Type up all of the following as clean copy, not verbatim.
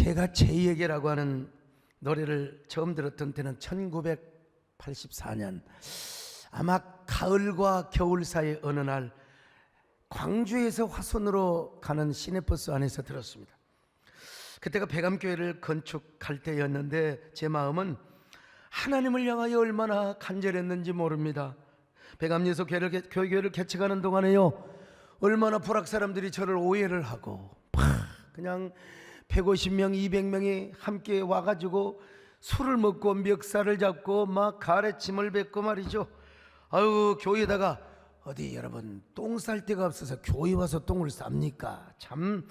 제가 제2에게라고 하는 노래를 처음 들었던 때는 1984년 아마 가을과 겨울 사이 어느 날 광주에서 화순으로 가는 시내버스 안에서 들었습니다. 그때가 백암교회를 건축할 때였는데 제 마음은 하나님을 향하여 얼마나 간절했는지 모릅니다. 백암리에서 교회를 개척하는 동안에요, 얼마나 불악 사람들이 저를 오해를 하고 그냥 150명, 200명이 함께 와가지고 술을 먹고 멱살을 잡고 막 가래침을 뱉고 말이죠. 아유, 교회에다가 어디 여러분 똥 쌀 데가 없어서 교회 와서 똥을 쌉니까? 참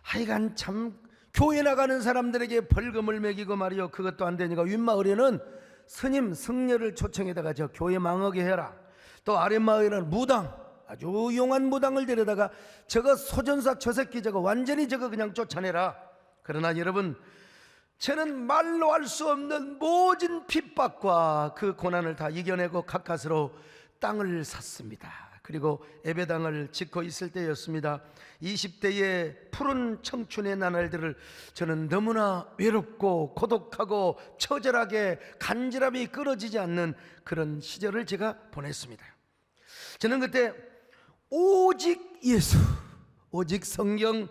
하여간 참 교회 나가는 사람들에게 벌금을 매기고 말이요, 그것도 안 되니까 윗마을에는 스님 승려를 초청해다가 저 교회 망하게 해라. 또 아랫마을에는 무당, 아주 용한 무당을 데려다가 저거 소전사 저 새끼 저거 완전히 저거 그냥 쫓아내라. 그러나 여러분, 저는 말로 할 수 없는 모진 핍박과 그 고난을 다 이겨내고 가까스로 땅을 샀습니다. 그리고 예배당을 짓고 있을 때였습니다. 20대의 푸른 청춘의 나날들을 저는 너무나 외롭고 고독하고 처절하게 간절함이 끊어지지 않는 그런 시절을 제가 보냈습니다. 저는 그때 오직 예수, 오직 성경,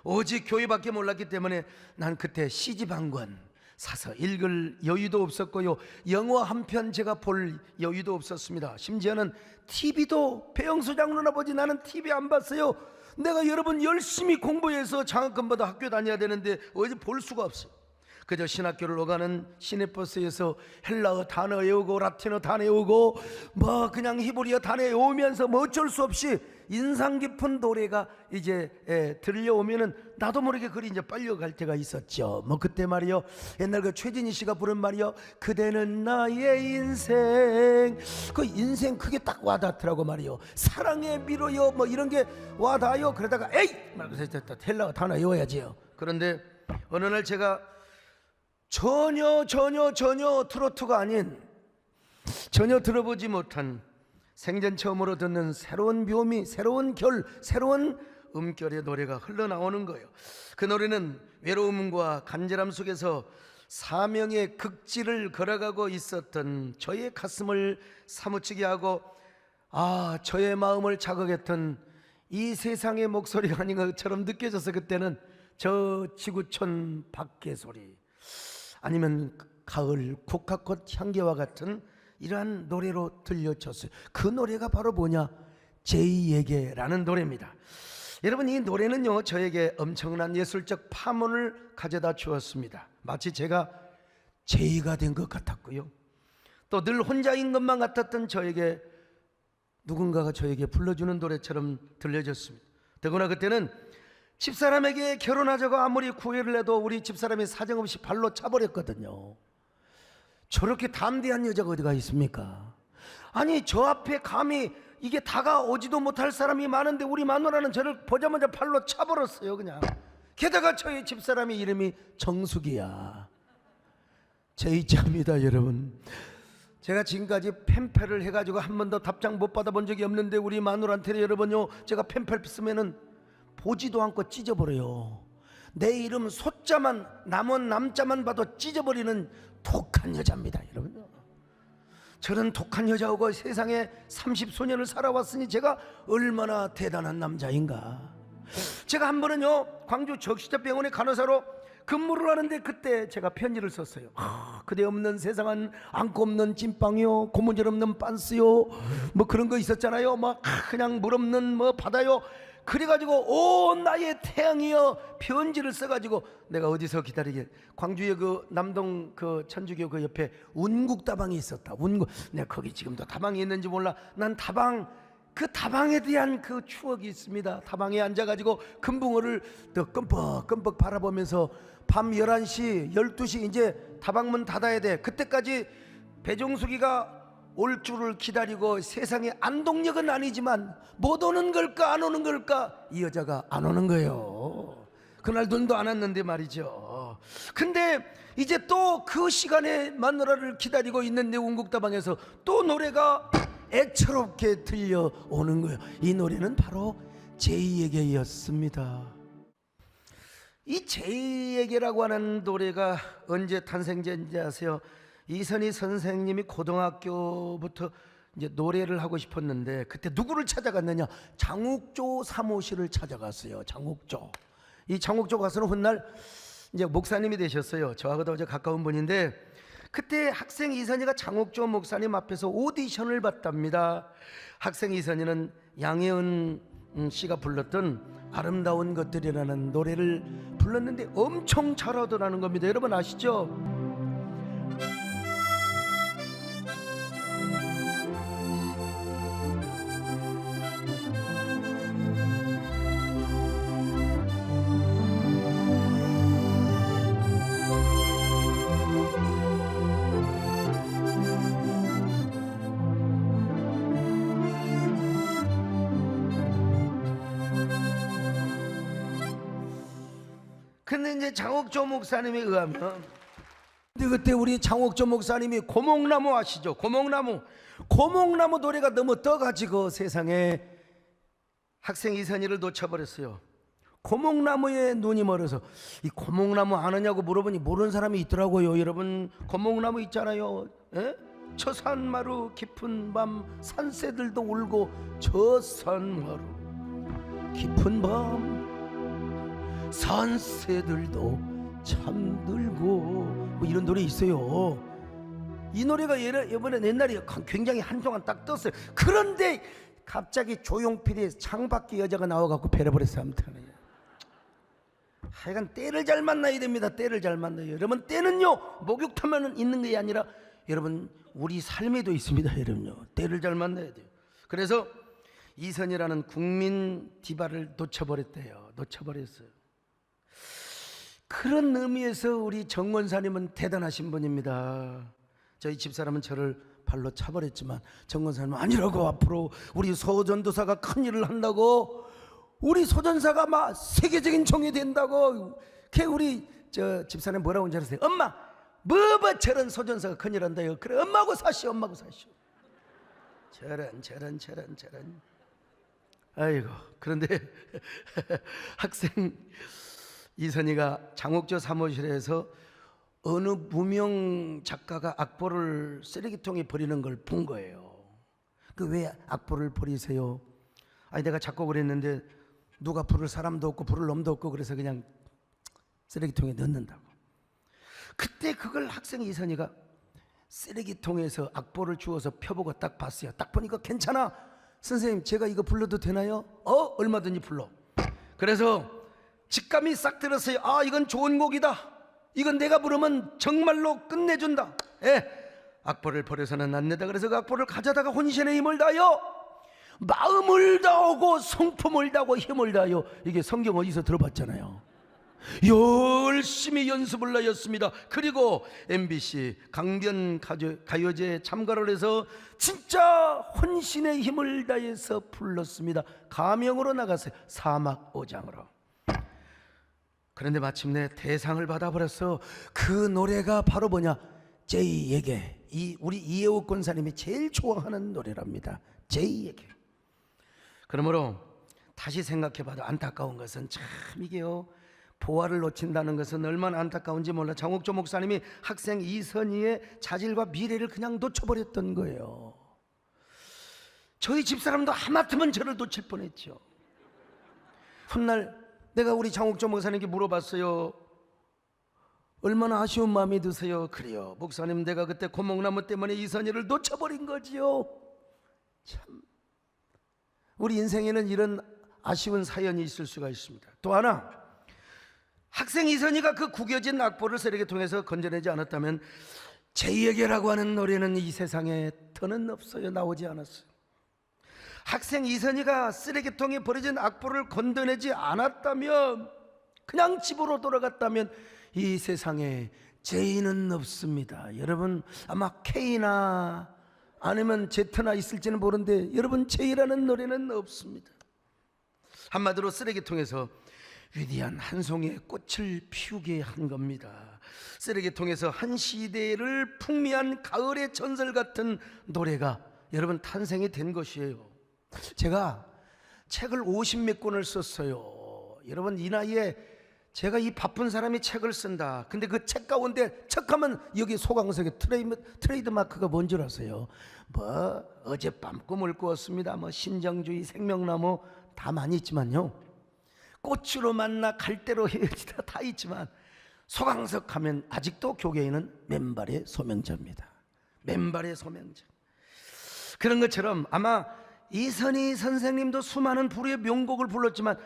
오직 교회밖에 몰랐기 때문에 난 그때 CG 한 권 사서 읽을 여유도 없었고요, 영화 한 편 제가 볼 여유도 없었습니다. 심지어는 TV도 배영수 장로나 보지 나는 TV 안 봤어요. 내가 여러분 열심히 공부해서 장학금 받아 학교 다녀야 되는데 어디 볼 수가 없어요. 그저 신학교를 오가는 시내버스에서 헬라어 단어 외우고 라틴어 단어 외우고 뭐 그냥 히브리어 단어 외우면서 뭐 어쩔 수 없이 인상 깊은 노래가 이제 들려오면은 나도 모르게 그리 이제 빨려갈 때가 있었죠. 뭐 그때 말이요, 옛날 그 최진희 씨가 부른 말이요, 그대는 나의 인생, 그 인생 그게 딱 와닿더라고 말이요. 사랑의 미로요 뭐 이런 게 와닿아요. 그러다가 에이 말고서 헬라어 단어 외워야지요. 그런데 어느 날 제가 전혀 트로트가 아닌, 전혀 들어보지 못한 생전 처음으로 듣는 새로운 묘미, 새로운 결, 새로운 음결의 노래가 흘러나오는 거예요. 그 노래는 외로움과 간절함 속에서 사명의 극지를 걸어가고 있었던 저의 가슴을 사무치게 하고 저의 마음을 자극했던 이 세상의 목소리가 아닌 것처럼 느껴져서 그때는 저 지구촌 밖의 소리, 아니면 가을 국화꽃 향기와 같은 이러한 노래로 들려줬어요. 그 노래가 바로 뭐냐, 제2에게라는 노래입니다. 여러분, 이 노래는요 저에게 엄청난 예술적 파문을 가져다 주었습니다. 마치 제가 제2가 된 것 같았고요, 또 늘 혼자인 것만 같았던 저에게 누군가가 저에게 불러주는 노래처럼 들려졌습니다. 더구나 그때는 집사람에게 결혼하자고 아무리 구애를 해도 우리 집사람이 사정없이 발로 차버렸거든요. 저렇게 담대한 여자가 어디가 있습니까? 아니, 저 앞에 감히 이게 다가오지도 못할 사람이 많은데 우리 마누라는 저를 보자마자 발로 차버렸어요 그냥. 게다가 저희 집사람의 이름이 정숙이야. 제2자입니다 여러분. 제가 지금까지 펜팔을 해가지고 한 번도 답장 못 받아본 적이 없는데 우리 마누라한테 여러분요, 제가 펜팔 쓰면은 보지도 않고 찢어버려요. 내 이름 소자만, 남은 남자만 봐도 찢어버리는 독한 여자입니다 여러분. 저런 독한 여자하고 세상에 30소년을 살아왔으니 제가 얼마나 대단한 남자인가. 제가 한 번은요 광주 적시자병원의 간호사로 근무를 하는데 그때 제가 편지를 썼어요. 그대 없는 세상은 안고 없는 찐빵이요, 고무줄 없는 빤스요, 뭐 그런 거 있었잖아요. 막 그냥 물 없는 뭐 바다요. 그래가지고 오 나의 태양이여 편지를 써가지고 내가 어디서 기다리게, 광주에 그 남동 그 천주교 그 옆에 운국다방이 있었다. 운국, 내가 거기 지금도 다방이 있는지 몰라. 난 다방, 그 다방에 대한 그 추억이 있습니다. 다방에 앉아가지고 금붕어를 더 끔뻑끔뻑 바라보면서 밤 11시 12시 이제 다방문 닫아야 돼. 그때까지 배종숙이가 올 줄을 기다리고 세상에 안동역은 아니지만 못 오는 걸까 안 오는 걸까, 이 여자가 안 오는 거예요. 그날 눈도 안 왔는데 말이죠. 근데 이제 또 그 시간에 마누라를 기다리고 있는데 운국다방에서 또 노래가 애처롭게 들려오는 거예요. 이 노래는 바로 제2에게였습니다. 이 제이에게라고 하는 노래가 언제 탄생된지 아세요? 이선희 선생님이 고등학교부터 이제 노래를 하고 싶었는데 그때 누구를 찾아갔느냐? 장욱조 사무실을 찾아갔어요. 장욱조. 이 장욱조 가서는 훗날 이제 목사님이 되셨어요. 저하고도 아주 가까운 분인데 그때 학생 이선희가 장욱조 목사님 앞에서 오디션을 봤답니다. 학생 이선희는 양혜은 씨가 불렀던 아름다운 것들이라는 노래를 불렀는데 엄청 잘하더라는 겁니다. 여러분 아시죠? 근데 이제 장옥조 목사님에 의하면 근데 그때 우리 장옥조 목사님이 고목나무 아시죠? 고목나무 노래가 너무 떠가지고 세상에 학생 이선희를 놓쳐버렸어요. 고목나무에 눈이 멀어서 이 고목나무 아느냐고 물어보니 모르는 사람이 있더라고요. 여러분 고목나무 있잖아요. 에? 저 산마루 깊은 밤 산새들도 울고 저 산마루 깊은 밤 산새들도 잠들고 뭐 이런 노래 있어요. 이 노래가 이번에 옛날에 굉장히 한동안 딱 떴어요. 그런데 갑자기 조용필의 창밖에 여자가 나와갖고 배려버렸어요. 아무튼 하여간 때를 잘 만나야 됩니다. 때를 잘 만나요. 여러분 때는요 목욕탕만 있는 게 아니라 여러분 우리 삶에도 있습니다. 여러분요 때를 잘 만나야 돼요. 그래서 이선희라는 국민 디바를 놓쳐버렸대요. 놓쳐버렸어요. 그런 의미에서 우리 정권사님은 대단하신 분입니다. 저희 집사람은 저를 발로 차버렸지만 정권사님은 아니라고 앞으로 우리 소전도사가 큰일을 한다고 우리 소전사가 막 세계적인 종이 된다고 우리 저 집사님 뭐라고 하셨어요? 엄마 뭐 저런 소전사가 큰일 한다요. 그래 엄마하고 사시오 엄마하고 사시오. 저런 아이고 그런데 학생 이선희가 장옥조 사무실에서 어느 무명 작가가 악보를 쓰레기통에 버리는 걸 본 거예요. 그 왜 악보를 버리세요? 아니 내가 작곡을 했는데 누가 부를 사람도 없고 부를 놈도 없고 그래서 그냥 쓰레기통에 넣는다고. 그때 그걸 학생 이선희가 쓰레기통에서 악보를 주워서 펴보고 딱 봤어요. 딱 보니까 괜찮아. 선생님 제가 이거 불러도 되나요? 얼마든지 불러. 그래서 직감이 싹 들었어요. 아 이건 좋은 곡이다. 이건 내가 부르면 정말로 끝내준다. 악보를 버려서는 안 된다. 그래서 그 악보를 가져다가 혼신의 힘을 다하여 마음을 다하고 성품을 다하고 힘을 다하여 이게 성경 어디서 들어봤잖아요. 열심히 연습을 하였습니다. 그리고 MBC 강변 가요제에 참가를 해서 진짜 혼신의 힘을 다해서 불렀습니다. 가명으로 나갔어요. 사막오장으로. 그런데 마침내 대상을 받아버렸어. 그 노래가 바로 뭐냐? 제이에게. 우리 이혜옥 권사님이 제일 좋아하는 노래랍니다. 제이에게. 그러므로 다시 생각해봐도 안타까운 것은 참 이게요 보화를 놓친다는 것은 얼마나 안타까운지 몰라. 장옥조 목사님이 학생 이선희의 자질과 미래를 그냥 놓쳐버렸던 거예요. 저희 집사람도 하마터면 저를 놓칠 뻔했죠. 훗날 내가 우리 장옥조 목사님께 물어봤어요. 얼마나 아쉬운 마음이 드세요? 그래요 목사님 내가 그때 고목나무 때문에 이선희를 놓쳐버린 거지요. 참 우리 인생에는 이런 아쉬운 사연이 있을 수가 있습니다. 또 하나 학생 이선희가 그 구겨진 악보를 쓰레기통에서 건져내지 않았다면 제이에게라고 하는 노래는 이 세상에 더는 없어요. 나오지 않았어요. 학생 이선희가 쓰레기통에 버려진 악보를 건져내지 않았다면 그냥 집으로 돌아갔다면 이 세상에 제이는 없습니다. 여러분 아마 K나 아니면 Z나 있을지는 모르는데 여러분 제이라는 노래는 없습니다. 한마디로 쓰레기통에서 위대한 한 송이의 꽃을 피우게 한 겁니다. 쓰레기통에서 한 시대를 풍미한 가을의 전설 같은 노래가 여러분 탄생이 된 것이에요. 제가 책을 50몇 권을 썼어요. 여러분 이 나이에 제가 이 바쁜 사람이 책을 쓴다. 근데 그 책 가운데 척하면 여기 소강석에 트레이드 마크가 뭔 줄 아세요? 뭐 어젯밤 꿈을 꾸었습니다. 뭐 신정주의, 생명나무 다 많이 있지만요. 꽃으로 만나 갈대로 헤어지다 다 있지만 소강석 하면 아직도 교계에는 맨발의 소명자입니다. 맨발의 소명자. 그런 것처럼 아마 이선희 선생님도 수많은 불후의 명곡을 불렀지만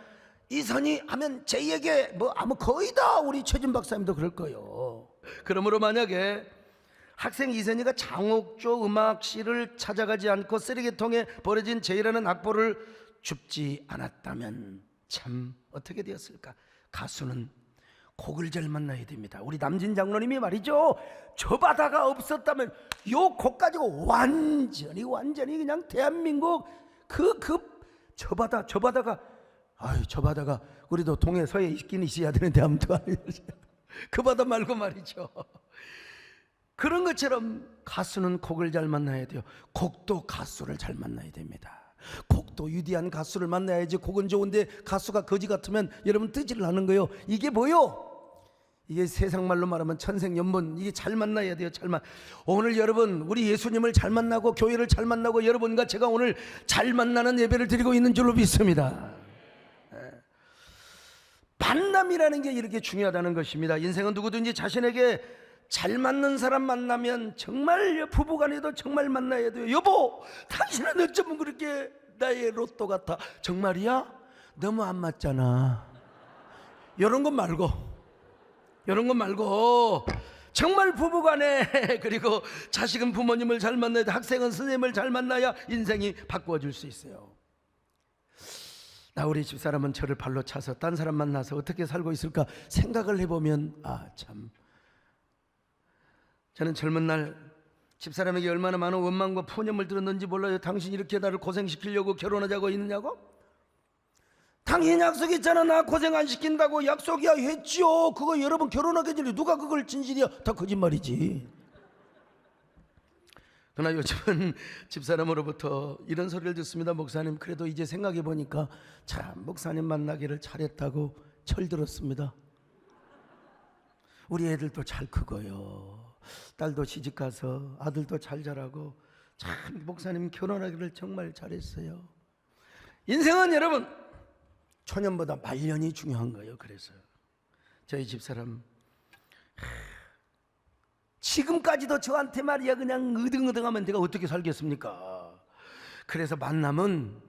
이선희 하면 제에게 뭐 아마 거의 다 우리 최준 박사님도 그럴 거예요. 그러므로 만약에 학생 이선희가 장옥조 음악실을 찾아가지 않고 쓰레기통에 버려진 제이라는 악보를 줍지 않았다면 참 어떻게 되었을까? 가수는 곡을 잘 만나야 됩니다. 우리 남진 장로님이 말이죠, 저 바다가 없었다면 요 곡 가지고 완전히 그냥 대한민국 저 바다가 저 바다가 우리도 동해 서해 있긴 있어야 되는데 아무튼 그 바다 말고 말이죠. 그런 것처럼 가수는 곡을 잘 만나야 돼요. 곡도 가수를 잘 만나야 됩니다. 곡도 위대한 가수를 만나야지. 곡은 좋은데 가수가 거지 같으면 여러분 뜨지를 않은 거예요. 이게 뭐요? 이게 세상 말로 말하면 천생연분. 이게 잘 만나야 돼요. 오늘 여러분 우리 예수님을 잘 만나고 교회를 잘 만나고 여러분과 제가 오늘 잘 만나는 예배를 드리고 있는 줄로 믿습니다. 만남이라는 게 이렇게 중요하다는 것입니다. 인생은 누구든지 자신에게 잘 맞는 사람 만나면 정말 부부간에도 정말 만나야 돼요. 여보, 당신은 어쩌면 그렇게 나의 로또 같아. 정말이야? 너무 안 맞잖아. 이런 거 말고 정말 부부간에 그리고 자식은 부모님을 잘 만나야 돼. 학생은 선생님을 잘 만나야 인생이 바꿔줄 수 있어요. 나 우리 집사람은 저를 발로 차서 딴 사람 만나서 어떻게 살고 있을까 생각을 해보면 참, 저는 젊은 날 집사람에게 얼마나 많은 원망과 푸념을 들었는지 몰라요. 당신 이렇게 나를 고생시키려고 결혼하자고 있느냐고? 당신 약속했잖아. 나 고생 안 시킨다고. 약속이야 했지요. 그거 여러분 결혼하기 전에 누가 그걸 진실이야? 다 거짓말이지. 그러나 요즘은 집사람으로부터 이런 소리를 듣습니다. 목사님, 그래도 이제 생각해 보니까 참 목사님 만나기를 잘했다고 철들었습니다. 우리 애들도 잘 크고요, 딸도 시집가서 아들도 잘 자라고, 참 목사님 결혼하기를 정말 잘했어요. 인생은 여러분 초년보다 말년이 중요한 거예요. 그래서 저희 집사람 지금까지도 저한테 말이야 그냥 으등으등하면 내가 어떻게 살겠습니까? 그래서 만남은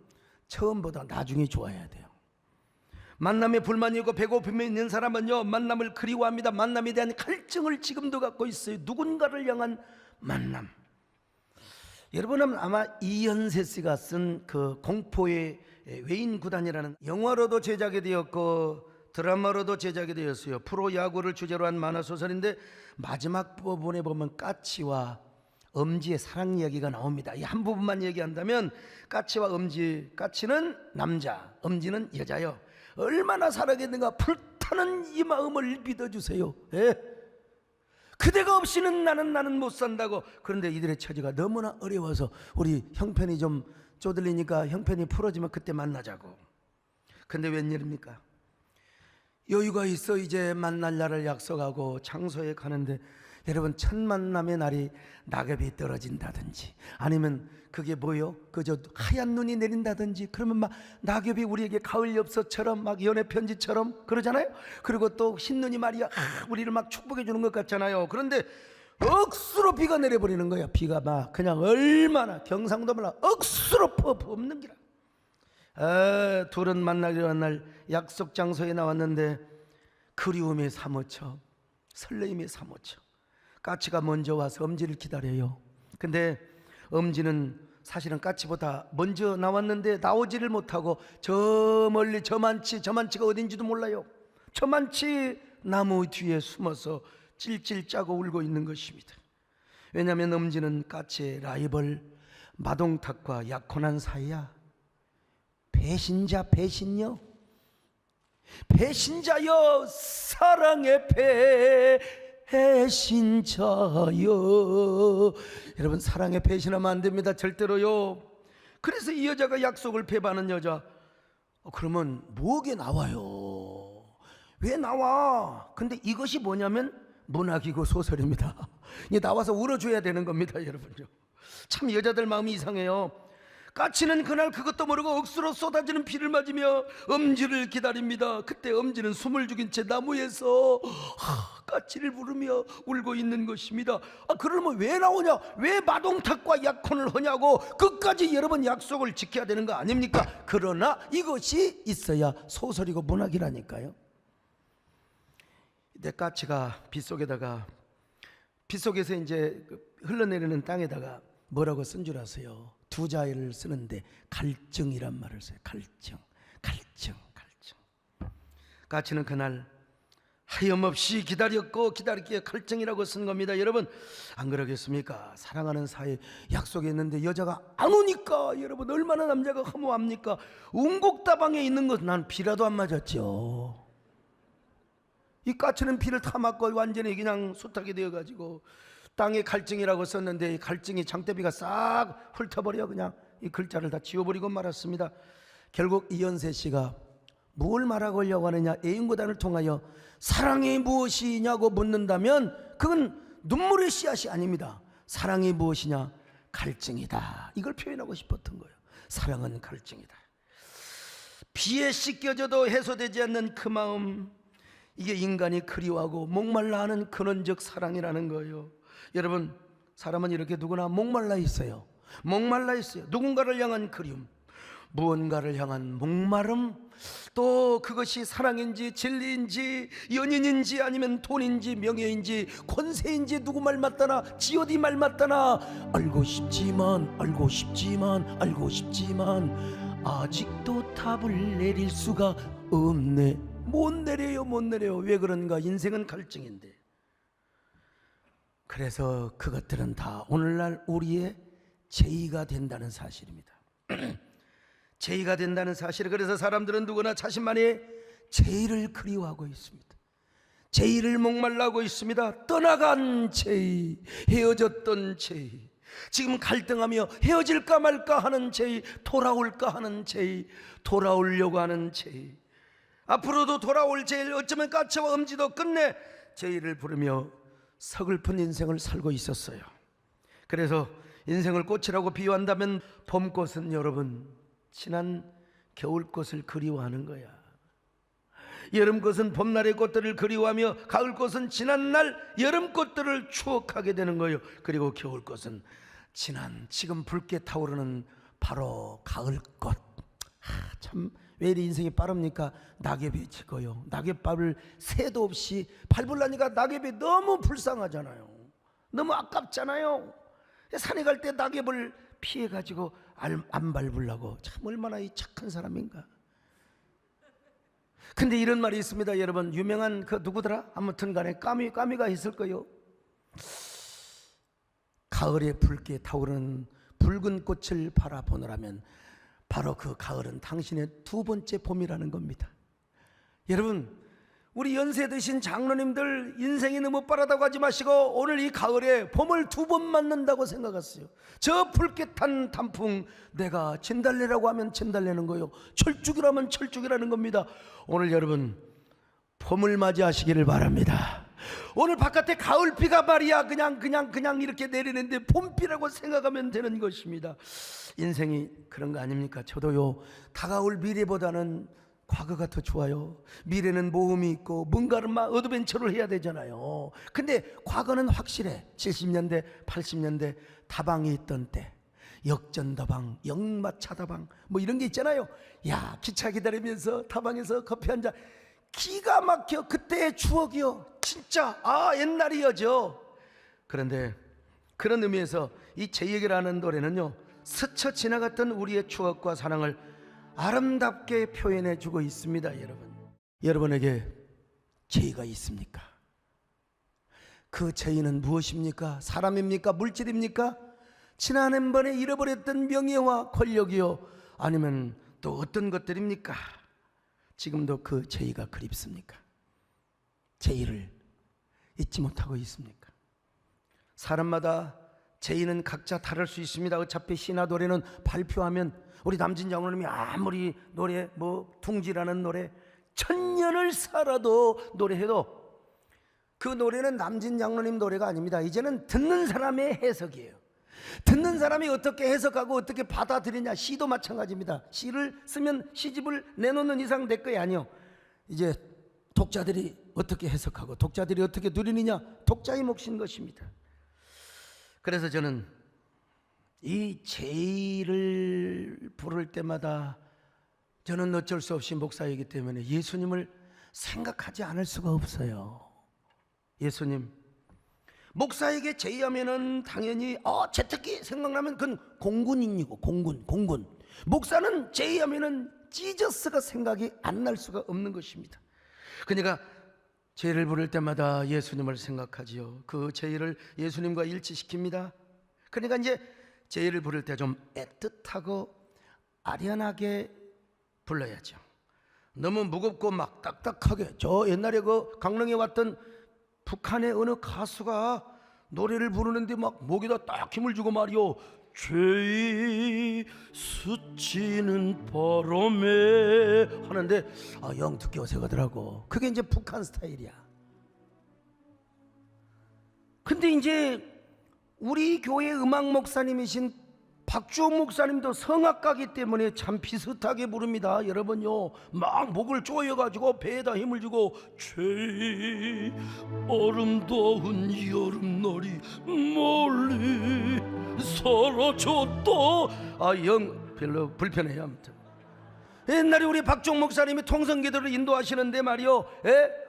처음보다 나중이 좋아야 돼요. 만남에 불만이 있고 배고픔이 있는 사람은요 만남을 그리워합니다. 만남에 대한 갈증을 지금도 갖고 있어요. 누군가를 향한 만남. 여러분은 아마 이현세 씨가 쓴 그 공포의 외인구단이라는 영화로도 제작이 되었고 드라마로도 제작이 되었어요. 프로야구를 주제로 한 만화소설인데 마지막 부분에 보면 까치와 엄지의 사랑 이야기가 나옵니다. 이 한 부분만 얘기한다면 까치와 엄지, 까치는 남자, 엄지는 여자요. 얼마나 사랑했는가. 불타는 이 마음을 믿어주세요. 그대가 없이는 나는 못 산다고. 그런데 이들의 처지가 너무나 어려워서 우리 형편이 좀 쪼들리니까 형편이 풀어지면 그때 만나자고. 근데 웬일입니까? 여유가 있어 이제 만날 날을 약속하고 장소에 가는데 여러분 첫 만남의 날이 낙엽이 떨어진다든지 아니면 그게 뭐요? 그저 하얀 눈이 내린다든지 그러면 막 낙엽이 우리에게 가을 엽서처럼 막 연애 편지처럼 그러잖아요. 그리고 또 흰눈이 말이야 우리를 막 축복해 주는 것 같잖아요. 그런데 억수로 비가 내려버리는 거야. 비가 막 그냥 얼마나 경상도 말라 억수로 퍼붓는 기라. 둘은 만나기로 한 날 약속 장소에 나왔는데 그리움에 사무쳐 설레임에 사무쳐 까치가 먼저 와서 엄지를 기다려요. 근데 엄지는 사실은 까치보다 먼저 나왔는데 나오지를 못하고 저 멀리 저만치가 어딘지도 몰라요. 저만치 나무 뒤에 숨어서 찔찔 짜고 울고 있는 것입니다. 왜냐하면 엄지는 까치의 라이벌 마동탁과 약혼한 사이야. 배신자여 사랑의 배신자여. 여러분 사랑에 배신하면 안 됩니다. 절대로요. 그래서 이 여자가 약속을 배반하는 여자, 그러면 뭐게 나와요? 왜 나와? 근데 이것이 뭐냐면 문학이고 소설입니다. 이게 나와서 울어줘야 되는 겁니다, 여러분요. 참 여자들 마음이 이상해요. 까치는 그날 그것도 모르고 억수로 쏟아지는 비를 맞으며 엄지를 기다립니다. 그때 엄지는 숨을 죽인 채 나무에서 까치를 부르며 울고 있는 것입니다. 그러면 왜 나오냐? 왜 마동탁과 약혼을 하냐고 끝까지 여러분 약속을 지켜야 되는 거 아닙니까? 그러나 이것이 있어야 소설이고 문학이라니까요. 내 까치가 빗속에서 이제 흘러내리는 땅에다가 뭐라고 쓴 줄 아세요? 두 자를 쓰는데 갈증이란 말을 써요. 갈증. 까치는 그날 하염없이 기다렸고 기다리기에 갈증이라고 쓴 겁니다. 여러분, 안 그러겠습니까? 사랑하는 사이 약속이 있는데 여자가 안 오니까 여러분 얼마나 남자가 허무합니까? 운곡다방에 있는 것 난 비라도 안 맞았죠. 이 까치는 비를 다 맞고 완전히 그냥 수탉이 되어가지고 땅에 갈증이라고 썼는데 이 갈증이 장대비가 싹 훑어버려 그냥 이 글자를 다 지워버리고 말았습니다. 결국 이연세 씨가 뭘 말하려고 하느냐, 애인고단을 통하여 사랑이 무엇이냐고 묻는다면 그건 눈물의 씨앗이 아닙니다. 사랑이 무엇이냐? 갈증이다. 이걸 표현하고 싶었던 거예요. 사랑은 갈증이다. 비에 씻겨져도 해소되지 않는 그 마음, 이게 인간이 그리워하고 목말라 하는 근원적 사랑이라는 거예요. 여러분, 사람은 이렇게 누구나 목말라 있어요. 누군가를 향한 그리움, 무언가를 향한 목마름, 또 그것이 사랑인지 진리인지 연인인지 아니면 돈인지 명예인지 권세인지 누구 말 맞다나 G.O.D 말 맞다나 알고 싶지만 아직도 답을 내릴 수가 없네. 못 내려요. 왜 그런가? 인생은 갈증인데. 그래서 그것들은 다 오늘날 우리의 죄의가 된다는 사실입니다. 죄의가 된다는 사실. 그래서 사람들은 누구나 자신만의 죄의를 그리워하고 있습니다. 죄의를 목말라하고 있습니다. 떠나간 죄의, 헤어졌던 죄의, 지금 갈등하며 헤어질까 말까 하는 죄의, 돌아올까 하는 죄의, 돌아오려고 하는 죄의, 앞으로도 돌아올 죄의, 어쩌면 까치와 엄지도 끝내 죄의를 부르며 서글픈 인생을 살고 있었어요. 그래서 인생을 꽃이라고 비유한다면 봄꽃은 여러분 지난 겨울꽃을 그리워하는 거야. 여름꽃은 봄날의 꽃들을 그리워하며 가을꽃은 지난날 여름꽃들을 추억하게 되는 거예요. 그리고 겨울꽃은 지금 붉게 타오르는 바로 가을꽃. 참 왜 이리 인생이 빠릅니까? 낙엽이 지고요. 낙엽밥을 새도 없이 밟으려니까 낙엽이 너무 불쌍하잖아요. 너무 아깝잖아요. 산에 갈 때 낙엽을 피해가지고 안 밟으려고. 참 얼마나 이 착한 사람인가. 근데 이런 말이 있습니다. 여러분, 유명한 그 누구더라? 아무튼 간에 까미가 있을 거요. 가을에 붉게 타오르는 붉은 꽃을 바라보느라면 바로 그 가을은 당신의 두 번째 봄이라는 겁니다. 여러분, 우리 연세 드신 장로님들 인생이 너무 빠르다고 하지 마시고 오늘 이 가을에 봄을 두 번 맞는다고 생각하세요. 저 붉게 탄 단풍, 내가 진달래라고 하면 진달래는 거요, 철쭉이라면 철쭉이라는 겁니다. 오늘 여러분 봄을 맞이하시기를 바랍니다. 오늘 바깥에 가을비가 말이야 그냥 이렇게 내리는데 봄비라고 생각하면 되는 것입니다. 인생이 그런 거 아닙니까? 저도요, 다가올 미래보다는 과거가 더 좋아요. 미래는 모험이 있고 뭔가를 막 어드벤처를 해야 되잖아요. 근데 과거는 확실해. 70년대 80년대 다방이 있던 때, 역전다방, 역마차다방 뭐 이런 게 있잖아요. 야, 기차 기다리면서 다방에서 커피 한 잔, 기가 막혀. 그때의 추억이요, 진짜 옛날이어죠. 그런데 그런 의미에서 이 제 얘기라는 노래는요, 스쳐 지나갔던 우리의 추억과 사랑을 아름답게 표현해 주고 있습니다. 여러분에게 죄의가 있습니까? 그 죄의는 무엇입니까? 사람입니까? 물질입니까? 지난번에 잃어버렸던 명예와 권력이요, 아니면 또 어떤 것들입니까? 지금도 그 죄의가 그립습니까? 죄의를 잊지 못하고 있습니까? 사람마다 죄의는 각자 다를 수 있습니다. 어차피 시나 노래는 발표하면 우리 남진 장로님이 아무리 노래 둥지라는 노래 천년을 살아도 노래해도 그 노래는 남진 장로님 노래가 아닙니다. 이제는 듣는 사람의 해석이에요. 듣는 사람이 어떻게 해석하고 어떻게 받아들이냐. 시도 마찬가지입니다. 시를 쓰면 시집을 내놓는 이상 내 거야 아니요. 이제 독자들이 어떻게 해석하고 독자들이 어떻게 누리느냐, 독자의 몫인 것입니다. 그래서 저는 이 제의를 부를 때마다 저는 어쩔 수 없이 목사이기 때문에 예수님을 생각하지 않을 수가 없어요. 예수님, 목사에게 제의하면은 당연히 제특기 생각나면 그건 공군인이고 공군. 목사는 제의하면은 지저스가 생각이 안 날 수가 없는 것입니다. 그러니까 제의를 부를 때마다 예수님을 생각하지요. 그 제의를 예수님과 일치시킵니다. 그러니까 이제 제의를 부를 때 좀 애틋하고 아련하게 불러야죠. 너무 무겁고 막 딱딱하게. 저 옛날에 그 강릉에 왔던 북한의 어느 가수가 노래를 부르는데 막 목에다 딱 힘을 주고 말이요, 죄의 스치는 바람에 하는데 영 듣기 어색하더라고. 그게 이제 북한 스타일이야. 근데 이제 우리 교회 음악 목사님이신 박주홍 목사님도 성악가기 때문에 참 비슷하게 부릅니다. 여러분요, 막 목을 조여가지고 배에다 힘을 주고 죄의 아름다운 여름날이 멀리 사라졌다. 영 별로 불편해요. 아무튼 옛날에 우리 박주홍 목사님이 통성기도를 인도하시는데 말이요,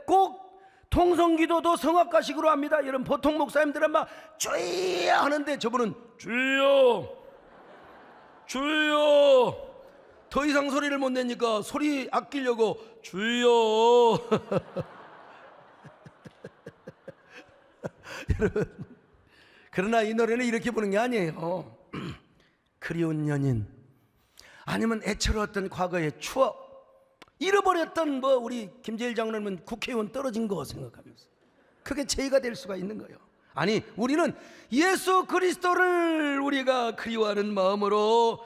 꼭 통성기도도 성악가식으로 합니다. 여러분, 보통 목사님들은 막 주여 하는데 저분은 주여 더 이상 소리를 못 내니까 소리 아끼려고 주여. 여러분, 그러나 이 노래는 이렇게 부르는 게 아니에요. 그리운 연인, 아니면 애처로웠던 과거의 추억, 잃어버렸던 우리 김재일 장로님은 국회의원 떨어진 거 생각하면서 그게 제의가 될 수가 있는 거예요. 아니, 우리는 예수 그리스도를 우리가 그리워하는 마음으로,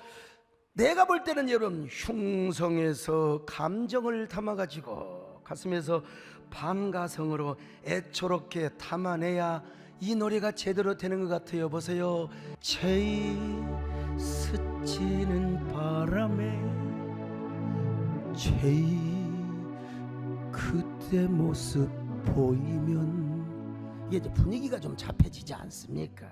내가 볼 때는 여러분 흉성에서 감정을 담아가지고 가슴에서 반가성으로 애초롭게 담아내야 이 노래가 제대로 되는 것 같아요. 보세요. 제이 스치는 바람에 제이 그때 모습 보이면, 이게 이제 분위기가 좀 잡혀지지 않습니까?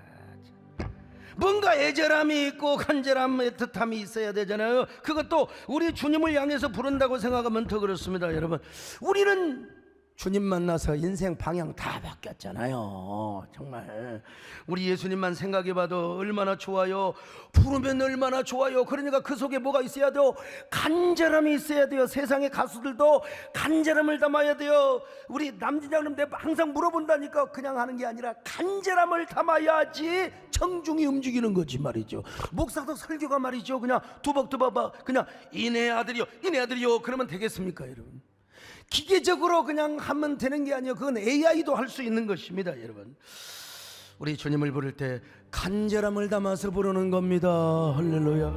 뭔가 애절함이 있고 간절함, 애틋함이 있어야 되잖아요. 그것도 우리 주님을 향해서 부른다고 생각하면 더 그렇습니다. 여러분, 우리는 주님 만나서 인생 방향 다 바뀌었잖아요. 정말 우리 예수님만 생각해봐도 얼마나 좋아요. 부르면 얼마나 좋아요. 그러니까 그 속에 뭐가 있어야 돼요? 간절함이 있어야 돼요. 세상의 가수들도 간절함을 담아야 돼요. 우리 남진장님 내가 항상 물어본다니까. 그냥 하는 게 아니라 간절함을 담아야지 청중이 움직이는 거지 말이죠. 목사도 설교가 말이죠, 그냥 두벅두벅 그냥 이내 아들이요 그러면 되겠습니까? 여러분, 기계적으로 그냥 하면 되는 게 아니에요. 그건 AI도 할 수 있는 것입니다. 여러분, 우리 주님을 부를 때 간절함을 담아서 부르는 겁니다. 할렐루야.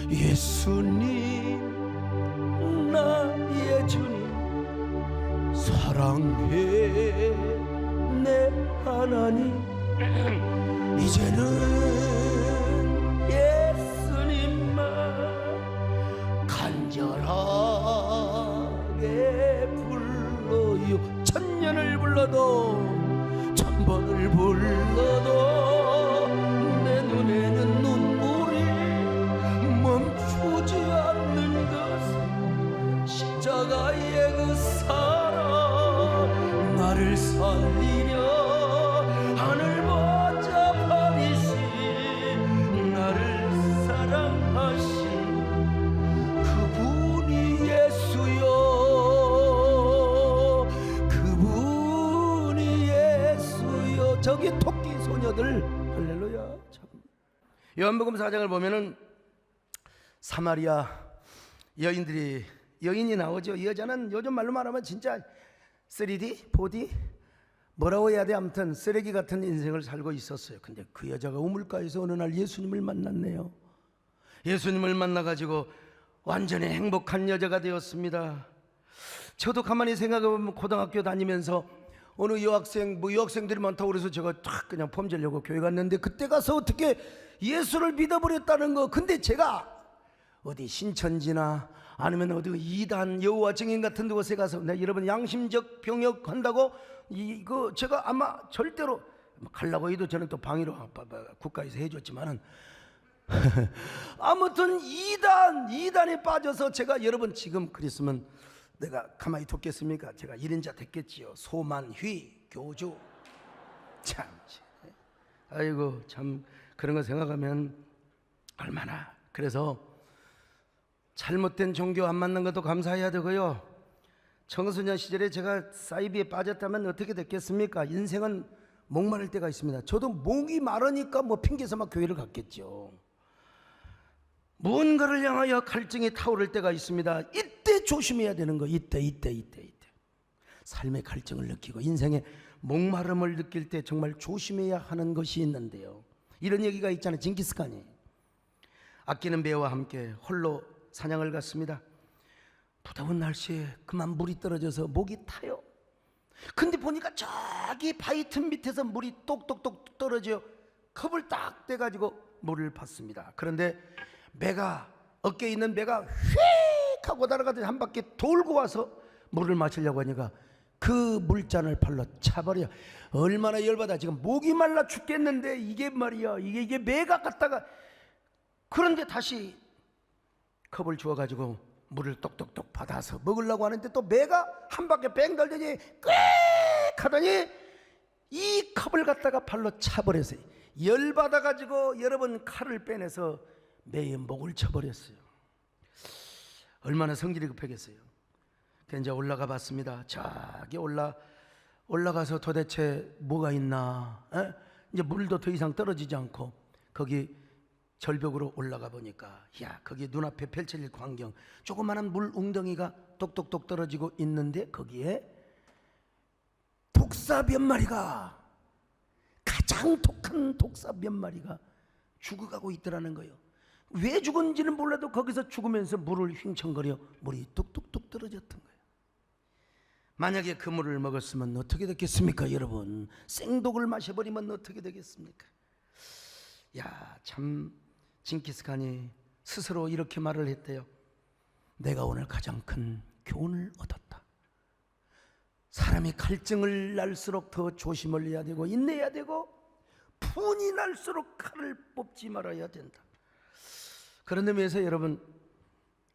예수님 나의 주님 사랑해 내 하나님, 이제는 예수님만 간절하게 불러요. 천년을 불러도 천번을 불러도 내 눈에는 눈물이 멈추지 않는 것은 십자가의 그 사랑, 나를 살리려 하늘 복잡하리시 나를 사랑하신 그분이 예수요, 그분이 예수요. 저기 토끼 소녀들, 할렐루야. 참. 요한복음 4장을 보면은 사마리아 여인이 나오죠. 이 여자는 요즘 말로 말하면 진짜 3D, 4D 뭐라고 해야 돼? 아무튼 쓰레기 같은 인생을 살고 있었어요. 근데 그 여자가 우물가에서 어느 날 예수님을 만났네요. 예수님을 만나가지고 완전히 행복한 여자가 되었습니다. 저도 가만히 생각해보면 고등학교 다니면서 어느 여학생들이 많다고 그래서 제가 탁 그냥 폼 재려고 교회 갔는데, 그때 가서 어떻게 예수를 믿어버렸다는 거. 근데 제가 어디 신천지나 아니면 어디 이단 여호와 증인 같은 곳에 가서 내가 여러분 양심적 병역 한다고 이거 제가 아마 절대로 가려고 해도 저는 또 방위로 국가에서 해줬지만은 아무튼 이단에 빠져서 제가 여러분 지금 그랬으면 내가 가만히 뒀겠습니까? 제가 1인자 됐겠지요. 소만휘 교주. 참, 아이고 참 그런 거 생각하면 얼마나. 그래서 잘못된 종교 안 맞는 것도 감사해야 되고요. 청소년 시절에 제가 사이비에 빠졌다면 어떻게 됐겠습니까? 인생은 목마를 때가 있습니다. 저도 목이 마르니까 뭐 핑계서 막 교회를 갔겠죠. 무언가를 향하여 갈증이 타오를 때가 있습니다. 이때 조심해야 되는 거. 이때 삶의 갈증을 느끼고 인생의 목마름을 느낄 때 정말 조심해야 하는 것이 있는데요. 이런 얘기가 있잖아요. 징기스칸이 아끼는 배와 함께 홀로 사냥을 갔습니다. 무더운 날씨에 그만 물이 떨어져서 목이 타요. 근데 보니까 저기 바위 틈 밑에서 물이 똑똑똑 떨어져요. 컵을 딱 떼가지고 물을 받습니다. 그런데 어깨에 있는 배가 휙 하고 날아가더니 한 바퀴 돌고 와서 물을 마시려고 하니까 그 물잔을 발로 차버려. 얼마나 열받아. 지금 목이 말라 죽겠는데 이게 말이야, 이게 배가 갔다가. 그런데 다시 컵을 주워가지고 물을 똑똑똑 받아서 먹으려고 하는데 또 배가 한 바퀴 뺑 돌더니 꽥 하더니 이 컵을 갖다가 발로 차버렸어요. 열받아가지고 여러분 칼을 빼내서 매의 목을 쳐버렸어요. 얼마나 성질이 급하겠어요. 그래서 이제 올라가 봤습니다. 저기 올라가서 도대체 뭐가 있나. 이제 물도 더 이상 떨어지지 않고 거기 절벽으로 올라가 보니까 거기 눈앞에 펼쳐질 광경, 조그마한 물 웅덩이가 똑똑똑 떨어지고 있는데 거기에 독사 몇 마리가, 가장 독한 독사 몇 마리가 죽어가고 있더라는 거예요. 왜 죽은지는 몰라도 거기서 죽으면서 물을 휘청거려 물이 뚝뚝뚝 떨어졌던 거예요. 만약에 그 물을 먹었으면 어떻게 됐겠습니까? 여러분, 생독을 마셔버리면 어떻게 되겠습니까? 참 징기스칸이 스스로 이렇게 말을 했대요. 내가 오늘 가장 큰 교훈을 얻었다. 사람이 갈증을 날수록 더 조심을 해야 되고 인내해야 되고 분이 날수록 칼을 뽑지 말아야 된다. 그런 의미에서 여러분,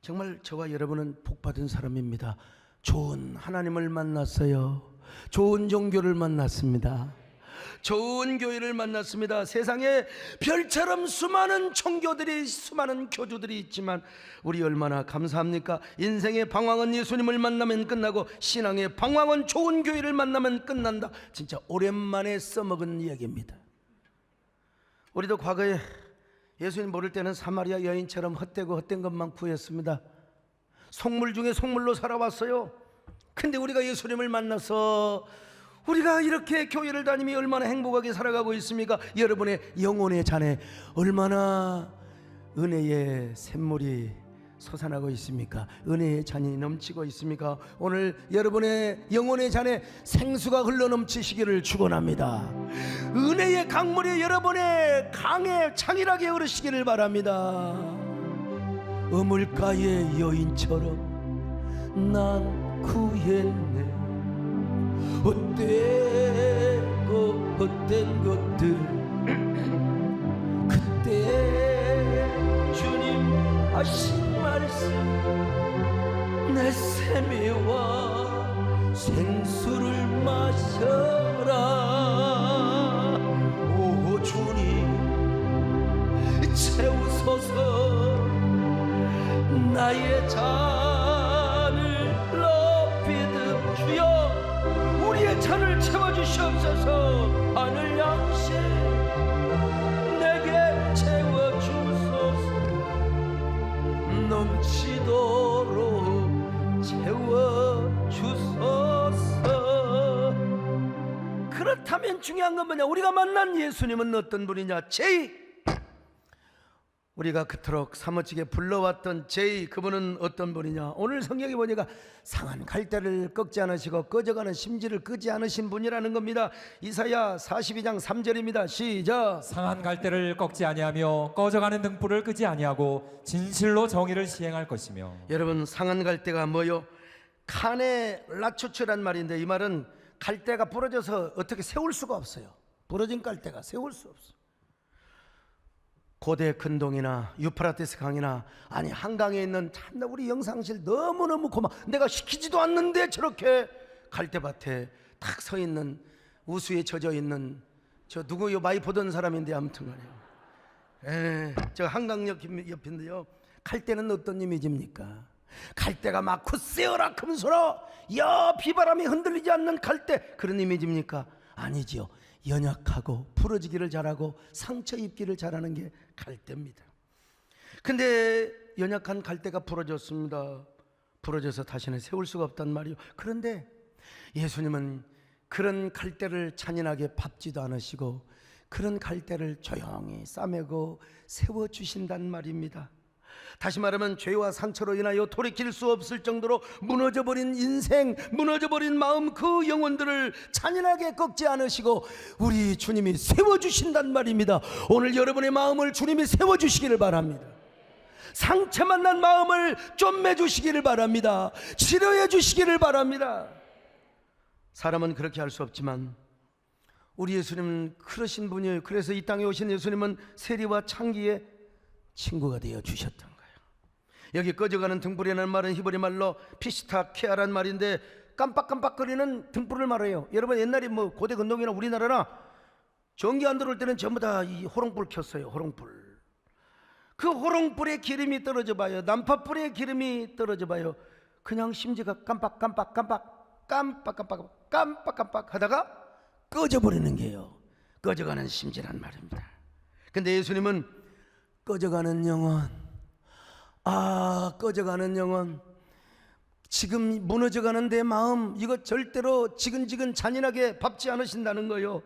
정말 저와 여러분은 복받은 사람입니다. 좋은 하나님을 만났어요. 좋은 종교를 만났습니다. 좋은 교회를 만났습니다. 세상에 별처럼 수많은 종교들이, 수많은 교주들이 있지만 우리 얼마나 감사합니까? 인생의 방황은 예수님을 만나면 끝나고 신앙의 방황은 좋은 교회를 만나면 끝난다. 진짜 오랜만에 써먹은 이야기입니다. 우리도 과거에 예수님 모를 때는 사마리아 여인처럼 헛되고 헛된 것만 구했습니다. 속물 중에 속물로 살아왔어요. 근데 우리가 예수님을 만나서 우리가 이렇게 교회를 다니며 얼마나 행복하게 살아가고 있습니까? 여러분의 영혼의 잔에 얼마나 은혜의 샘물이 솟아나고 있습니까? 은혜의 잔이 넘치고 있습니까? 오늘 여러분의 영혼의 잔에 생수가 흘러넘치시기를 축원합니다. 은혜의 강물이 여러분의 강에 창일하게 흐르시기를 바랍니다. 어물가의 여인처럼 난 구했네. 헛된 것들 그때 주님 하신 말씀, 내 세매와 생수를 마셔라. 오 주님 채우소서. 나의 잔을 높이듯 주여 우리의 잔을 채워주시옵소서. 하늘 양식 내게 채워주소서. 넘치도록 채워주소서. 그렇다면 중요한 건 뭐냐? 우리가 만난 예수님은 어떤 분이냐? 우리가 그토록 사무치게 불러왔던 제이, 그분은 어떤 분이냐? 오늘 성경에 보니까 상한 갈대를 꺾지 않으시고 꺼져가는 심지를 끄지 않으신 분이라는 겁니다. 이사야 42장 3절입니다. 시작. 상한 갈대를 꺾지 아니하며 꺼져가는 등불을 끄지 아니하고 진실로 정의를 시행할 것이며. 여러분, 상한 갈대가 뭐요? 칸에 라추추란 말인데, 이 말은 갈대가 부러져서 어떻게 세울 수가 없어요. 부러진 갈대가 세울 수 없어. 고대 근동이나 유프라테스 강이나, 아니 한강에 있는 참나 우리 영상실 너무너무 고마. 내가 시키지도 않는데 저렇게 갈대밭에 탁 서 있는, 우수에 젖어 있는 저 누구요? 많이 보던 사람인데 아무튼 간에요. 저 한강역 옆인데요. 갈대는 어떤 이미지입니까? 갈대가 막 굳세어라 금소라 야 비바람이 흔들리지 않는 갈대, 그런 이미지입니까? 아니지요. 연약하고 부러지기를 잘하고 상처 입기를 잘하는 게 갈대입니다. 근데 연약한 갈대가 부러졌습니다. 부러져서 다시는 세울 수가 없단 말이요. 그런데 예수님은 그런 갈대를 잔인하게 밟지도 않으시고 그런 갈대를 조용히 싸매고 세워주신단 말입니다. 다시 말하면 죄와 상처로 인하여 돌이킬 수 없을 정도로 무너져버린 인생, 무너져버린 마음, 그 영혼들을 잔인하게 꺾지 않으시고 우리 주님이 세워주신단 말입니다. 오늘 여러분의 마음을 주님이 세워주시기를 바랍니다. 상처만 난 마음을 쫌매주시기를 바랍니다. 치료해 주시기를 바랍니다. 사람은 그렇게 할 수 없지만 우리 예수님은 그러신 분이에요. 그래서 이 땅에 오신 예수님은 세리와 창기의 친구가 되어 주셨던 거예요. 여기 꺼져가는 등불이라는 말은 히브리 말로 피시타케아란 말인데 깜빡깜빡거리는 등불을 말해요. 여러분, 옛날에 뭐 고대 근동이나 우리나라나 전기 안 들어올 때는 전부 다 이 호롱불 켰어요. 호롱불. 그 호롱불에 기름이 떨어져 봐요. 난파불에 기름이 떨어져 봐요. 그냥 심지가 깜빡깜빡 하다가 꺼져버리는 게요. 꺼져가는 심지란 말입니다. 근데 예수님은 꺼져가는 영혼, 꺼져가는 영혼, 지금 무너져가는 내 마음, 이거 절대로 지근지근 잔인하게 밟지 않으신다는 거요.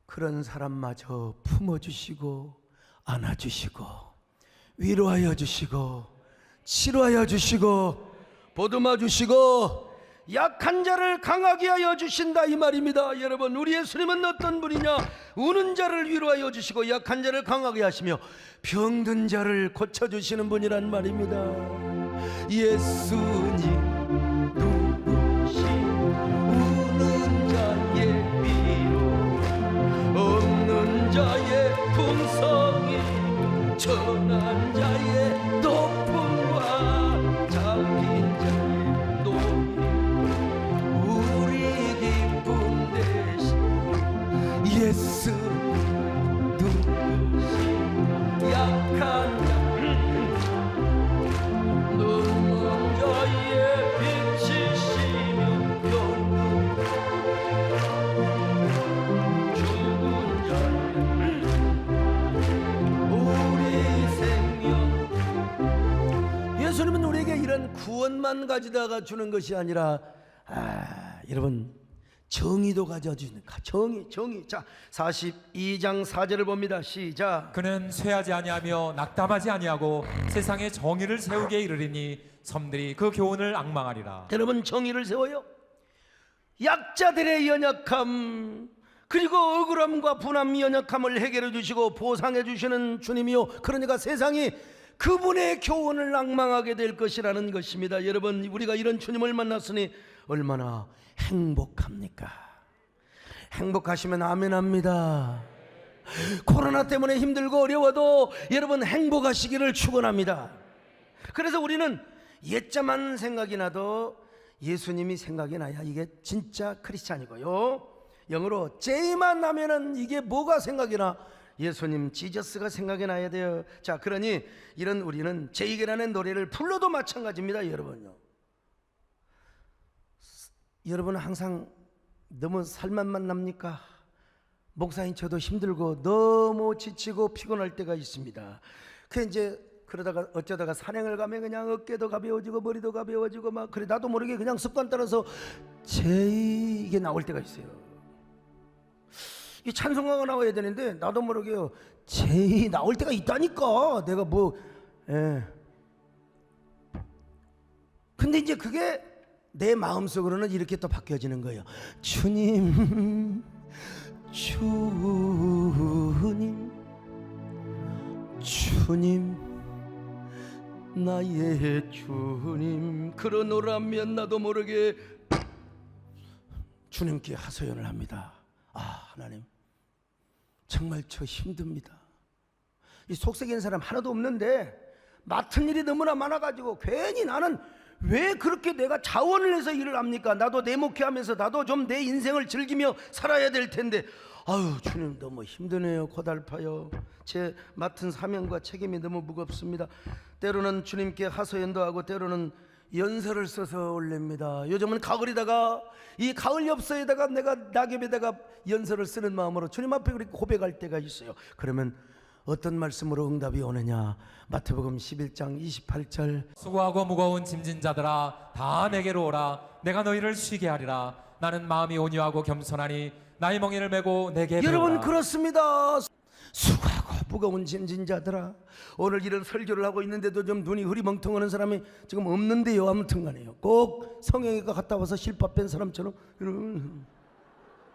그런 사람마저 품어주시고 안아주시고 위로하여 주시고 치료하여 주시고 보듬어 주시고 약한 자를 강하게 하여 주신다, 이 말입니다. 여러분, 우리 예수님은 어떤 분이냐? 우는 자를 위로하여 주시고 약한 자를 강하게 하시며 병든 자를 고쳐주시는 분이란 말입니다. 예수님 누구시 우는 자의 위로, 없는 자의 풍성이, 천한 자의 높음과 잡힌 자의 높이, 우리 기쁨 대신 예수 누구시 약한 자, 눈먼 자의 빛이시며 병든 죽은 자의 우리 생명. 예수님은 우리에게 이런 구원만 가지다가 주는 것이 아니라 여러분, 정의도 가져주는, 정의. 자, 42장 4절을 봅니다. 시작. 그는 쇠하지 아니하며 낙담하지 아니하고 세상에 정의를 세우게 이르리니 섬들이 그 교훈을 앙망하리라. 여러분, 정의를 세워요. 약자들의 연약함, 그리고 억울함과 분함, 연약함을 해결해 주시고 보상해 주시는 주님이요, 그러니까 세상이 그분의 교훈을 앙망하게 될 것이라는 것입니다. 여러분, 우리가 이런 주님을 만났으니 얼마나 행복합니까? 행복하시면 아멘합니다. 코로나 때문에 힘들고 어려워도 여러분 행복하시기를 축원합니다. 그래서 우리는 옛자만 생각이 나도 예수님이 생각이 나야 이게 진짜 크리스찬이고요, 영어로 J만 나면은 이게 뭐가 생각이 나? 예수님, 지저스가 생각이 나야 돼요. 자, 그러니 이런 우리는 제이게라는 노래를 불러도 마찬가지입니다. 여러분은 항상 너무 살만만 납니까? 목사인 저도 힘들고 너무 지치고 피곤할 때가 있습니다. 그러다가 어쩌다가 산행을 가면 그냥 어깨도 가벼워지고 머리도 가벼워지고 막 그래, 나도 모르게 그냥 습관 따라서 이게 나올 때가 있어요. 이 찬송가가 나와야 되는데 나도 모르게요 제이 나올 때가 있다니까. 내가 뭐 근데 이제 그게 내 마음속으로는 이렇게 또 바뀌어지는 거예요. 주님 주님 나의 주님. 그러노라면 나도 모르게 주님께 하소연을 합니다. 아, 하나님 정말 저 힘듭니다. 이 속썩이는 사람 하나도 없는데 맡은 일이 너무나 많아가지고 괜히 나는 왜 그렇게 내가 자원을 해서 일을 합니까? 나도 내 목회하면서 나도 좀 내 인생을 즐기며 살아야 될 텐데 아유 주님 너무 힘드네요. 고달파요. 제 맡은 사명과 책임이 너무 무겁습니다. 때로는 주님께 하소연도 하고 때로는 연설을 써서 올립니다. 요즘은 가을이다가 이 가을 엽서에다가 내가 낙엽에다가 연설을 쓰는 마음으로 주님 앞에 그렇게 고백할 때가 있어요. 그러면 어떤 말씀으로 응답이 오느냐? 마태복음 11장 28절 수고하고 무거운 짐진 자들아 다 내게로 오라. 내가 너희를 쉬게 하리라. 나는 마음이 온유하고 겸손하니 나의 멍에를 메고 내게 배우라. 여러분 그렇습니다. 수고하고 무거운 짐진 자들아. 오늘 이런 설교를 하고 있는데도 좀 눈이 흐리멍텅하는 사람이 지금 없는데요. 아무튼 간에요. 꼭 성형외과 갔다 와서 실밥 뺀 사람처럼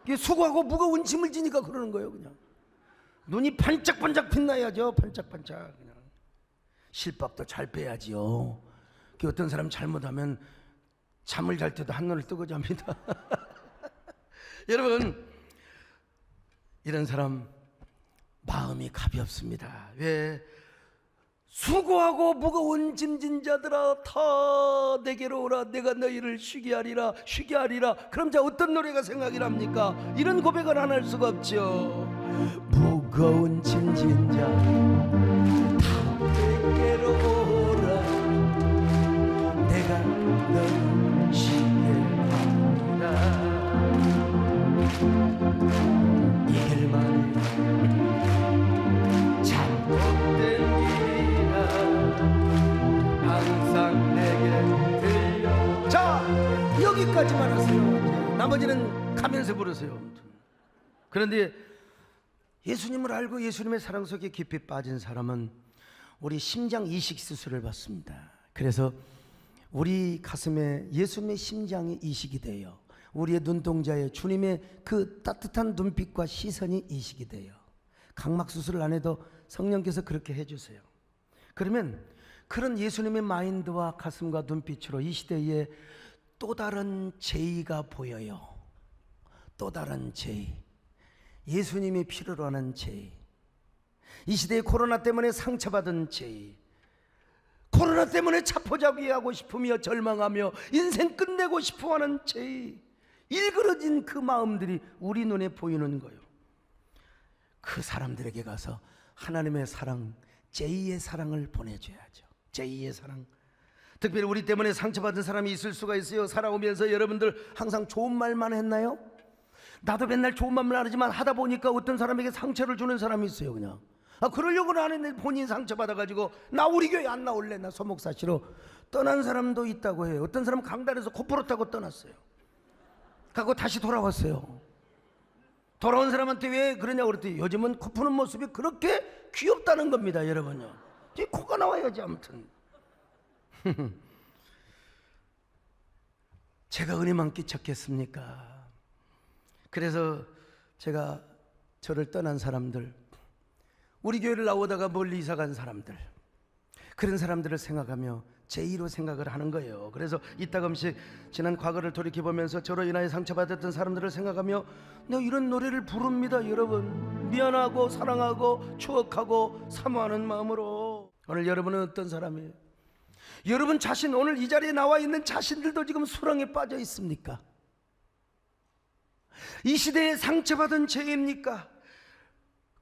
이게 수고하고 무거운 짐을 지니까 그러는 거예요. 그냥 눈이 반짝반짝 빛나야죠. 반짝반짝. 그냥 실밥도 잘 빼야지요. 어떤 사람 잘못하면 잠을 잘 때도 한눈을 뜨고 잡니다. 여러분 이런 사람 마음이 가볍습니다. 왜? 수고하고 무거운 짐진 자들아 다 내게로 오라. 내가 너희를 쉬게 하리라. 쉬게 하리라. 그럼 자 어떤 노래가 생각이 납니까? 이런 고백을 안 할 수가 없죠. 무거운 짐진 자 다 내게로 오라. 내가 너희를 쉬게 하리라. 이 길만 잘못된 길이라 항상 내게 들려. 자 여기까지만 하세요. 나머지는 가면서 부르세요. 그런데 예수님을 알고 예수님의 사랑 속에 깊이 빠진 사람은 우리 심장 이식 수술을 받습니다. 그래서 우리 가슴에 예수님의 심장이 이식이 돼요. 우리의 눈동자에 주님의 그 따뜻한 눈빛과 시선이 이식이 돼요. 각막 수술을 안 해도 성령께서 그렇게 해주세요. 그러면 그런 예수님의 마인드와 가슴과 눈빛으로 이 시대에 또 다른 제의가 보여요. 또 다른 제의. 예수님이 필요로 하는 제의. 이 시대에 코로나 때문에 상처받은 제의. 코로나 때문에 자포자기하고 싶으며 절망하며 인생 끝내고 싶어하는 제의. 일그러진 그 마음들이 우리 눈에 보이는 거예요. 그 사람들에게 가서 하나님의 사랑, 제의의 사랑을 보내줘야죠. 제의의 사랑. 특별히 우리 때문에 상처받은 사람이 있을 수가 있어요. 살아오면서 여러분들 항상 좋은 말만 했나요? 나도 맨날 좋은 말만 하지만 하다 보니까 어떤 사람에게 상처를 주는 사람이 있어요. 그냥 그러려고는 안 했는데 본인 상처받아가지고 나 우리 교회 안 나올래, 나 소목사시로 떠난 사람도 있다고 해요. 어떤 사람은 강단에서 코프로 타고 떠났어요. 가고 다시 돌아왔어요. 돌아온 사람한테 왜 그러냐고 그랬더니 요즘은 코 푸는 모습이 그렇게 귀엽다는 겁니다. 여러분요, 코가 나와야지. 아무튼 제가 은혜만 끼쳤겠습니까? 그래서 제가 저를 떠난 사람들, 우리 교회를 나오다가 멀리 이사간 사람들, 그런 사람들을 생각하며 제의로 생각을 하는 거예요. 그래서 이따금씩 지난 과거를 돌이켜보면서 저로 인하여 상처받았던 사람들을 생각하며 내가 이런 노래를 부릅니다. 여러분, 미안하고 사랑하고 추억하고 사모하는 마음으로. 오늘 여러분은 어떤 사람이에요? 여러분 자신, 오늘 이 자리에 나와 있는 자신들도 지금 수렁에 빠져 있습니까? 이 시대에 상처받은 죄입니까?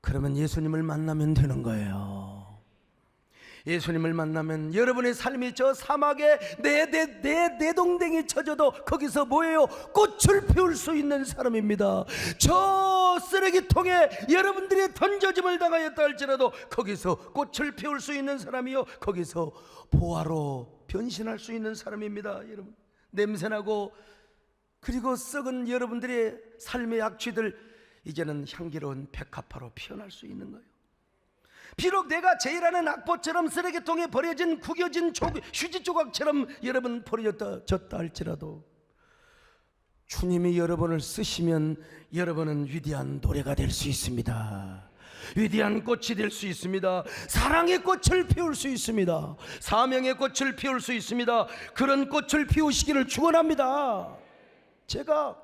그러면 예수님을 만나면 되는 거예요. 예수님을 만나면 여러분의 삶이 저 사막에 내 동댕이 쳐져도 거기서 뭐예요? 꽃을 피울 수 있는 사람입니다. 저 쓰레기통에 여러분들이 던져짐을 당하였다 할지라도 거기서 꽃을 피울 수 있는 사람이요, 거기서 보화로 변신할 수 있는 사람입니다. 여러분, 냄새나고 그리고 썩은 여러분들의 삶의 악취들, 이제는 향기로운 백합화로 피어날 수 있는 거예요. 비록 내가 제일하는 악보처럼 쓰레기통에 버려진 구겨진 휴지 조각처럼 여러분 버려졌다 할지라도 주님이 여러분을 쓰시면 여러분은 위대한 노래가 될 수 있습니다. 위대한 꽃이 될 수 있습니다. 사랑의 꽃을 피울 수 있습니다. 사명의 꽃을 피울 수 있습니다. 그런 꽃을 피우시기를 축원합니다. 제가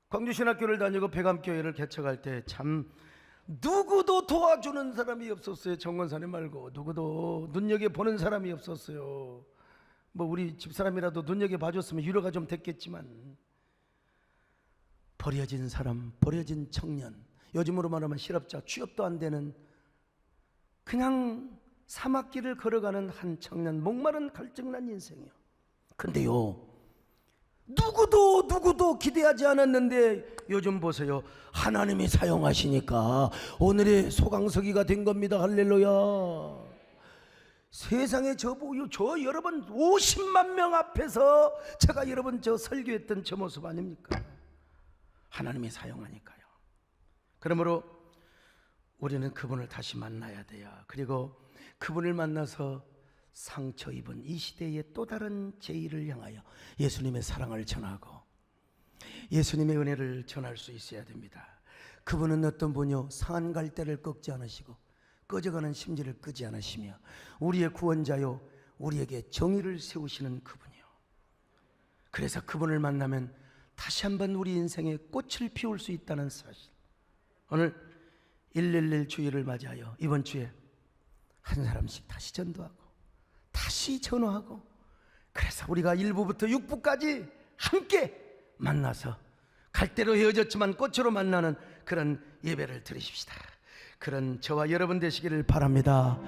광주신학교를 다니고 백암교회를 개척할 때 참 누구도 도와주는 사람이 없었어요. 정권사님 말고 누구도 눈여겨보는 사람이 없었어요. 뭐 우리 집사람이라도 눈여겨봐줬으면 위로가 좀 됐겠지만, 버려진 사람, 버려진 청년, 요즘으로 말하면 실업자, 취업도 안 되는 그냥 사막길을 걸어가는 한 청년, 목마른 갈증난 인생이요. 근데요, 누구도 기대하지 않았는데 요즘 보세요. 하나님이 사용하시니까 오늘의 소강석이가 된 겁니다. 할렐루야. 세상에 저 여러분 50만 명 앞에서 제가 여러분 저 설교했던 저 모습 아닙니까? 하나님이 사용하니까요. 그러므로 우리는 그분을 다시 만나야 돼요. 그리고 그분을 만나서 상처 입은 이 시대의 또 다른 제의를 향하여 예수님의 사랑을 전하고 예수님의 은혜를 전할 수 있어야 됩니다. 그분은 어떤 분이요? 상한 갈대를 꺾지 않으시고 꺼져가는 심지를 끄지 않으시며 우리의 구원자요, 우리에게 정의를 세우시는 그분이요. 그래서 그분을 만나면 다시 한번 우리 인생에 꽃을 피울 수 있다는 사실. 오늘 111 주일을 맞이하여 이번 주에 한 사람씩 다시 전도하고 다시 전화하고, 그래서 우리가 1부부터 6부까지 함께 만나서 갈대로 헤어졌지만 꽃으로 만나는 그런 예배를 드리십시다. 그런 저와 여러분 되시기를 바랍니다.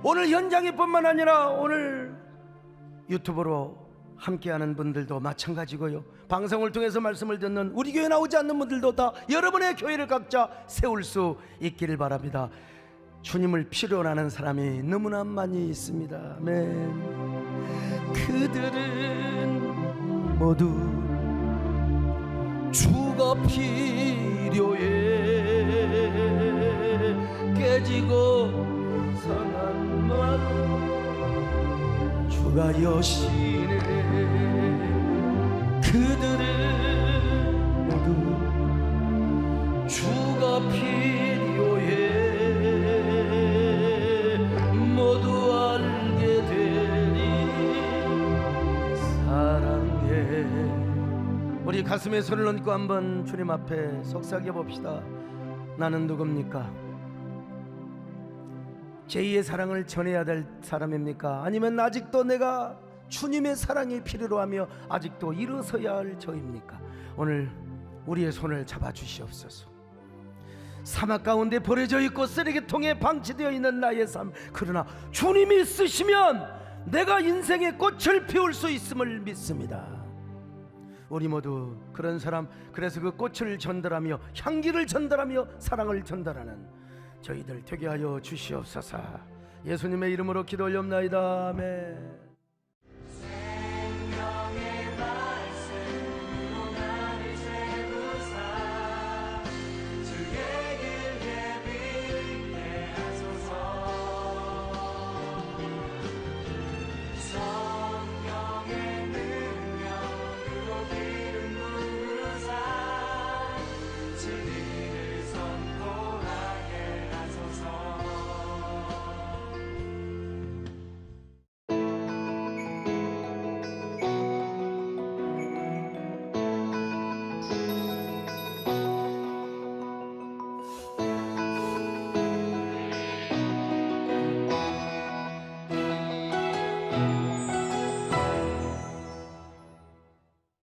오늘 현장에 뿐만 아니라 오늘 유튜브로 함께하는 분들도 마찬가지고요, 방송을 통해서 말씀을 듣는 우리 교회 나오지 않는 분들도 다 여러분의 교회를 각자 세울 수 있기를 바랍니다. 주님을 필요로 하는 사람이 너무나 많이 있습니다. 아멘. 그들은 모두 주가 필요해. 깨지고 상한 마음 주가 여시네. 그들은 모두 주가 필요해. 모두 알게 되리 사랑해. 우리 가슴에 손을 얹고 한번 주님 앞에 속삭여 봅시다. 나는 누굽니까? 제2의 사랑을 전해야 될 사람입니까? 아니면 아직도 내가 주님의 사랑이 필요로 하며 아직도 일어서야 할 저입니까? 오늘 우리의 손을 잡아 주시옵소서. 사막 가운데 버려져 있고 쓰레기통에 방치되어 있는 나의 삶, 그러나 주님이 쓰시면 내가 인생의 꽃을 피울 수 있음을 믿습니다. 우리 모두 그런 사람, 그래서 그 꽃을 전달하며 향기를 전달하며 사랑을 전달하는 저희들 되게 하여 주시옵소서. 예수님의 이름으로 기도 올려옵나이다. 아멘.